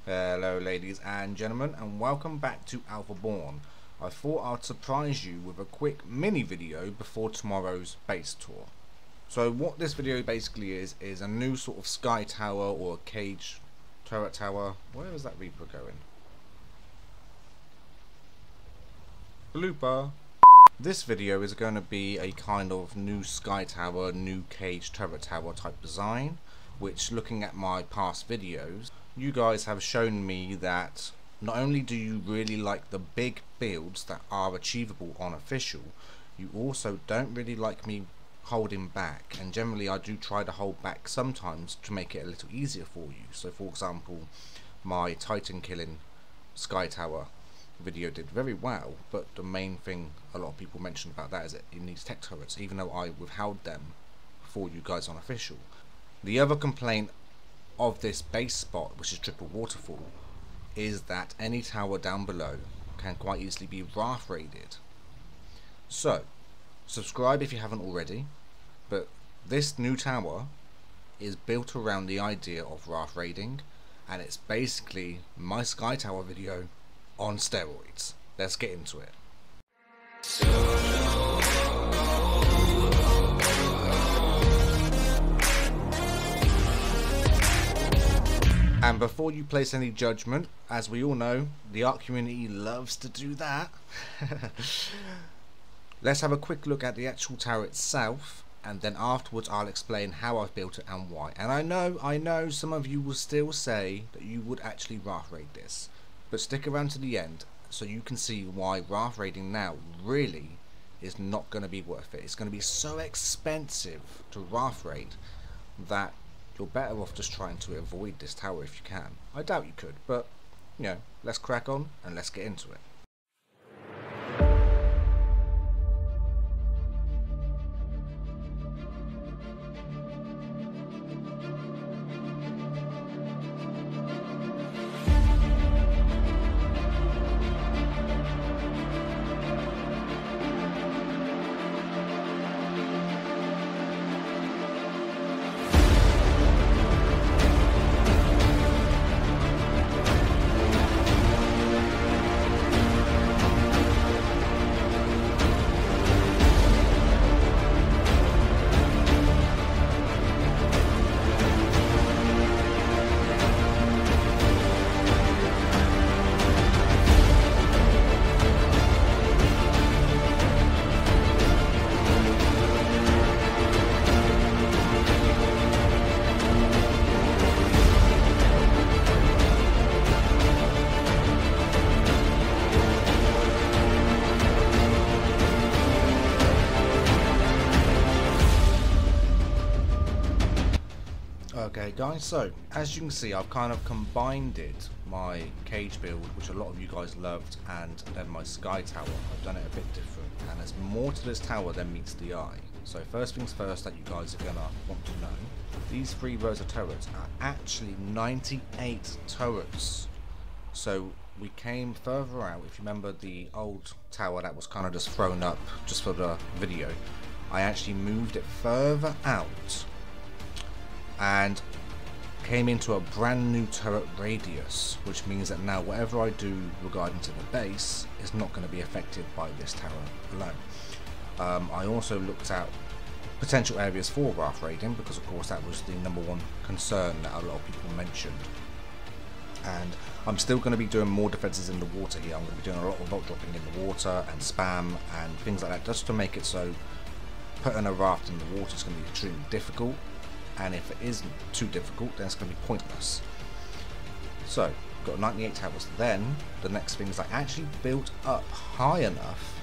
Hello ladies and gentlemen, and welcome back to Alpha Born. I thought I'd surprise you with a quick mini video before tomorrow's base tour. So what this video basically is a new sort of sky tower or cage turret tower. Where is that Reaper going? Blooper! This video is going to be a kind of new sky tower, new cage turret tower type design, which, looking at my past videos, you guys have shown me that not only do you really like the big builds that are achievable on Official, you also don't really like me holding back, and generally I do try to hold back sometimes to make it a little easier for you. So for example, my Titan killing sky tower video did very well, but the main thing a lot of people mentioned about that is that it needs tech turrets, even though I withheld them for you guys on Official. The other complaint of this base spot, which is triple waterfall, is that any tower down below can quite easily be wrath raided. So subscribe if you haven't already, but this new tower is built around the idea of wrath raiding, and it's basically my sky tower video on steroids. Let's get into it. And before you place any judgment, as we all know, the art community loves to do that. Let's have a quick look at the actual tower itself, and then afterwards I'll explain how I've built it and why. And I know some of you will still say that you would actually wrath raid this, but stick around to the end so you can see why wrath raiding now really is not going to be worth it. It's going to be so expensive to wrath raid that you're better off just trying to avoid this tower if you can. I doubt you could, but you know, let's crack on and let's get into it. Okay guys, so as you can see, I've kind of combined my cage build, which a lot of you guys loved, and then my sky tower. I've done it a bit different, and there's more to this tower than meets the eye. So first things first that you guys are gonna want to know, these 3 rows of turrets are actually 98 turrets. So we came further out. If you remember the old tower that was kind of just thrown up just for the video, I actually moved it further out and came into a brand new turret radius, which means that now whatever I do regarding to the base is not going to be affected by this tower alone. I also looked at potential areas for wrath raiding, because of course that was the #1 concern that a lot of people mentioned. And I'm still going to be doing more defenses in the water here. I'm going to be doing a lot of vault dropping in the water and spam and things like that, just to make it so putting a raft in the water is going to be extremely difficult. And if it isn't too difficult, then it's going to be pointless. So, got 98 towers. Then, the next thing is I actually built up high enough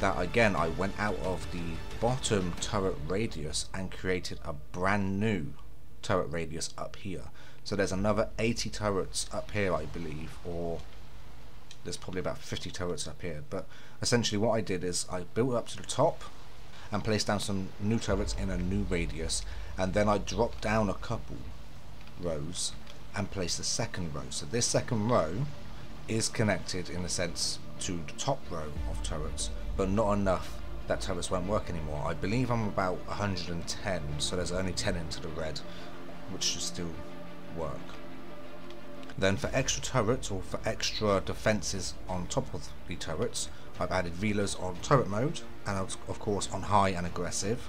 that, again, I went out of the bottom turret radius and created a brand new turret radius up here. So there's another 80 turrets up here, I believe, or there's probably about 50 turrets up here. But essentially what I did is I built up to the top and placed down some new turrets in a new radius, and then I dropped down a couple rows and placed the second row. So this second row is connected in a sense to the top row of turrets, but not enough that turrets won't work anymore. I believe I'm about 110, so there's only 10 into the red, which should still work. Then for extra turrets, or for extra defences on top of the turrets, I've added velas on turret mode, and of course on high and aggressive.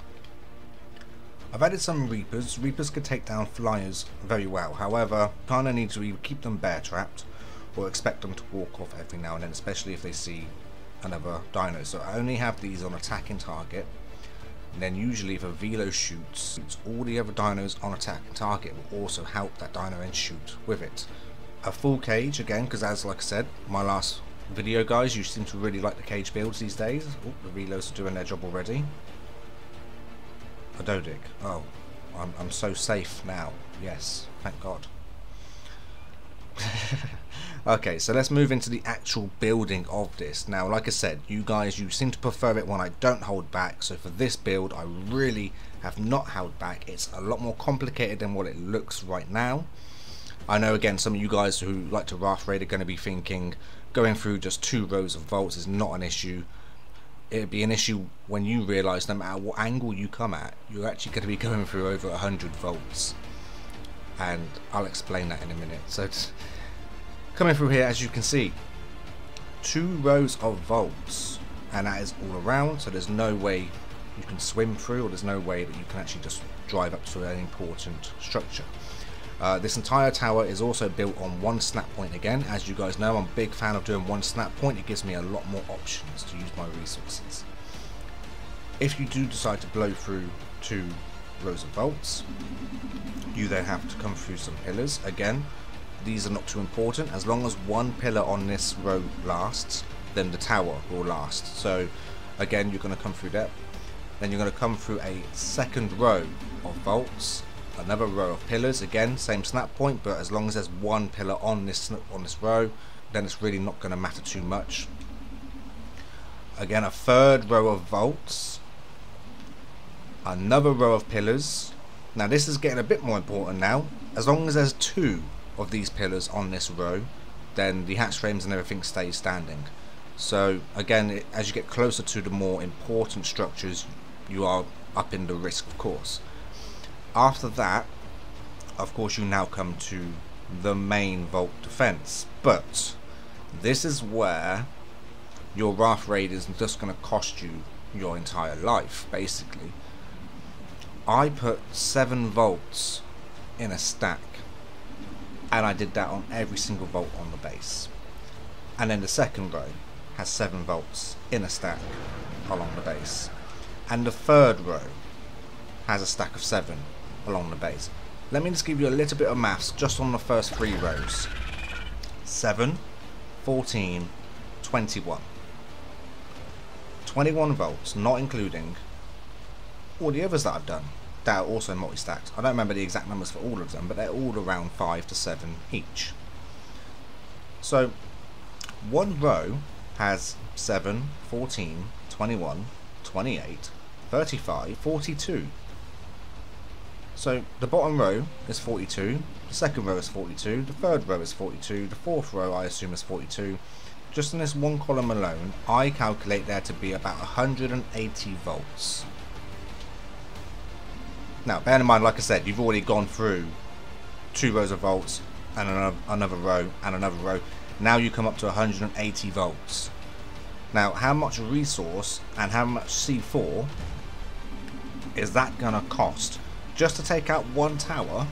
I've added some reapers. Reapers can take down flyers very well, however, kinda need to either keep them bear trapped or expect them to walk off every now and then, especially if they see another dino. So I only have these on attacking target, and then usually if a velo shoots, all the other dinos on attacking target will also help that dino and shoot with it. A full cage again, because as like I said, my last video guys, you seem to really like the cage builds these days. Oh, the velos are doing their job already. A Dodic. Oh, I'm so safe now. Yes, thank God. Okay, so let's move into the actual building of this. Now, like I said, you guys, you seem to prefer it when I don't hold back. So for this build, I really have not held back. It's a lot more complicated than what it looks right now. I know, again, some of you guys who like to raft raid are going to be thinking going through just 2 rows of vaults is not an issue. It'd be an issue when you realise no matter what angle you come at, you're actually going to be going through over 100 vaults. And I'll explain that in a minute. So coming through here, as you can see, 2 rows of vaults, and that is all around, so there's no way you can swim through, or there's no way that you can actually just drive up to an important structure. This entire tower is also built on 1 snap point again. As you guys know, I'm a big fan of doing 1 snap point. It gives me a lot more options to use my resources. If you do decide to blow through 2 rows of vaults, you then have to come through some pillars. Again, these are not too important. As long as 1 pillar on this row lasts, then the tower will last. So again, you're going to come through that. Then you're going to come through a 2nd row of vaults, another row of pillars. Again, same snap point, but as long as there's 1 pillar on this row, then it's really not going to matter too much. Again, a 3rd row of vaults, another row of pillars. Now this is getting a bit more important now. As long as there's 2 of these pillars on this row, then the hatch frames and everything stays standing. So again, as you get closer to the more important structures, you are upping the risk, of course. After that, of course, you now come to the main vault defense, but this is where your raft raid is just going to cost you your entire life, basically. I put 7 vaults in a stack, and I did that on every single vault on the base. And then the 2nd row has 7 vaults in a stack along the base, and the 3rd row has a stack of 7 along the base. Let me just give you a little bit of maths just on the first 3 rows. 7, 14, 21. 21 volts, not including all the others that I've done that are also multi-stacked. I don't remember the exact numbers for all of them, but they're all around 5 to 7 each. So 1 row has 7, 14, 21, 28, 35, 42. So the bottom row is 42, the 2nd row is 42, the 3rd row is 42, the 4th row I assume is 42. Just in this 1 column alone, I calculate there to be about 180 volts. Now, bear in mind, like I said, you've already gone through 2 rows of volts and another row and another row. Now you come up to 180 volts. Now, how much resource and how much C4 is that gonna cost? Just to take out 1 tower?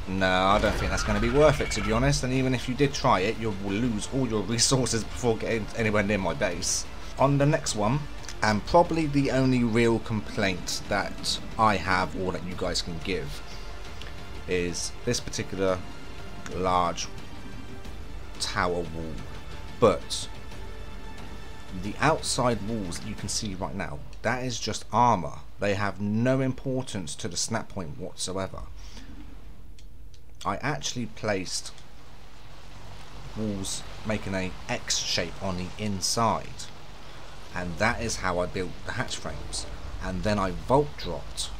No, I don't think that's going to be worth it, to be honest. And even if you did try it, you will lose all your resources before getting anywhere near my base. On the next one, and probably the only real complaint that I have, or that you guys can give, is this particular large tower wall. But the outside walls that you can see right now, that is just armor. They have no importance to the snap point whatsoever. I actually placed walls making a X shape on the inside, and that is how I built the hatch frames. And then I vault dropped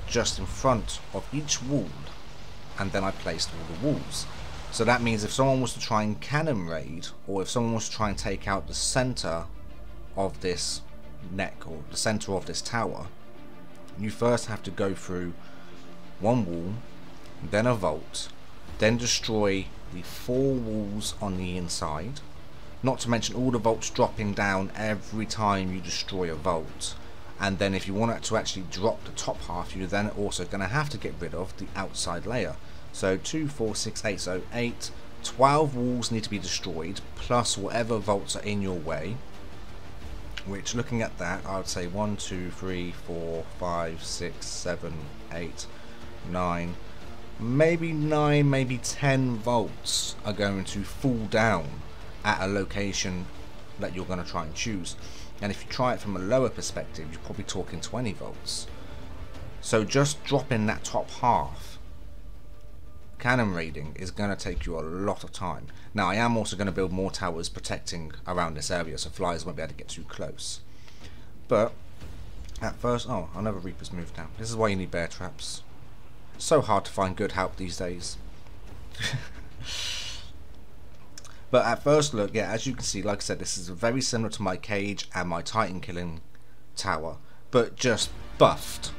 just in front of each wall, and then I placed all the walls. So that means if someone was to try and cannon raid, or if someone was to try and take out the center of this neck, or the center of this tower, you first have to go through 1 wall, then a vault, then destroy the 4 walls on the inside, not to mention all the vaults dropping down every time you destroy a vault. And then if you want it to actually drop the top half, you're then also going to have to get rid of the outside layer. So 2, 4, 6, 8, so 8, 12 walls need to be destroyed, plus whatever vaults are in your way. Which, looking at that, I would say 1, 2, 3, 4, 5, 6, 7, 8, 9, maybe 10 vaults are going to fall down at a location that you're going to try and choose. And if you try it from a lower perspective, you're probably talking 20 volts. So just dropping that top half cannon raiding is going to take you a lot of time. Now I am also going to build more towers protecting around this area so flyers won't be able to get too close. But at first, oh, another Reaper's moved down. This is why you need bear traps. It's so hard to find good help these days. But at first look, yeah, as you can see, like I said, this is very similar to my cage and my Titan killing tower, but just buffed.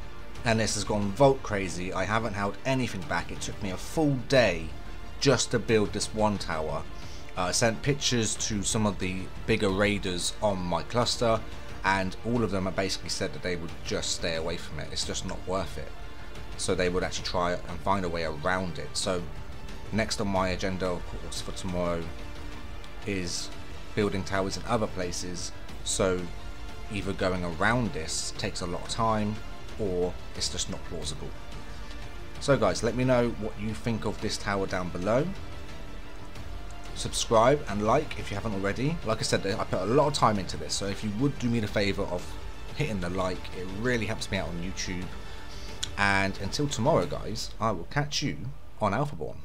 And this has gone vault crazy. I haven't held anything back. It took me a full day just to build this one tower. I sent pictures to some of the bigger raiders on my cluster, and all of them have basically said that they would just stay away from it. It's just not worth it. So they would actually try and find a way around it. So next on my agenda, of course, for tomorrow is building towers in other places, so either going around this takes a lot of time or it's just not plausible. So guys, let me know what you think of this tower down below. Subscribe and like if you haven't already. Like I said, I put a lot of time into this, so if you would do me the favour of hitting the like, it really helps me out on YouTube. And until tomorrow guys, I will catch you on Alphaborn.